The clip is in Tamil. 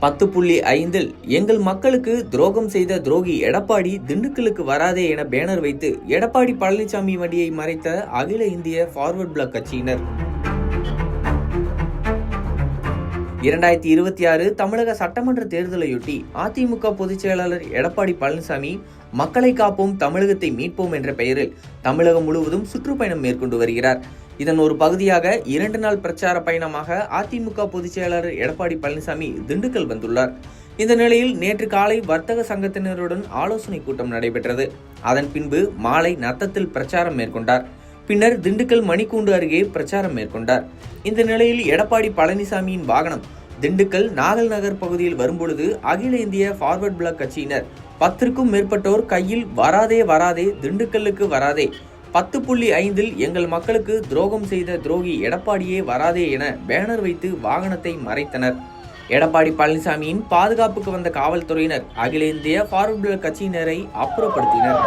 10.5 எங்கள் மக்களுக்கு துரோகம் செய்த துரோகி எடப்பாடி திண்டுக்கலுக்கு வராதே என பேனர் வைத்து எடப்பாடி பழனிசாமி வண்டியை மறைத்த அகில இந்திய ஃபார்வர்ட் பிளாக் கட்சியினர். 2026 தமிழக சட்டமன்ற தேர்தலையொட்டி அதிமுக பொதுச் செயலாளர் எடப்பாடி பழனிசாமி மக்களை காப்போம் தமிழகத்தை மீட்போம் என்ற பெயரில் தமிழகம் முழுவதும் சுற்றுப்பயணம் மேற்கொண்டு வருகிறார். இதன் ஒரு பகுதியாக 2 நாள் பிரச்சார பயணமாக அதிமுக பொதுச் செயலாளர் எடப்பாடி பழனிசாமி திண்டுக்கல் வந்துள்ளார். இந்த நிலையில் நேற்று காலை வர்த்தக சங்கத்தினருடன் ஆலோசனை கூட்டம் நடைபெற்றது. அதன் பின்பு மாலை நத்தத்தில் பிரச்சாரம் மேற்கொண்டார். பின்னர் திண்டுக்கல் மணிக்கூண்டு அருகே பிரச்சாரம் மேற்கொண்டார். இந்த நிலையில் எடப்பாடி பழனிசாமியின் வாகனம் திண்டுக்கல் நாகல் நகர் பகுதியில் வரும்பொழுது அகில இந்திய ஃபார்வர்ட் பிளாக் கட்சியினர் 10க்கும் மேற்பட்டோர் கையில் வராதே வராதே திண்டுக்கல்லுக்கு வராதே 10.5 எங்கள் மக்களுக்கு துரோகம் செய்த துரோகி எடப்பாடியே வராதே என பேனர் வைத்து வாகனத்தை மறைத்தனர். எடப்பாடி பழனிசாமியின் பாதுகாப்புக்கு வந்த காவல்துறையினர் அகில இந்திய ஃபார்வர்ட் பிளாக் கட்சியினரை அப்புறப்படுத்தினர்.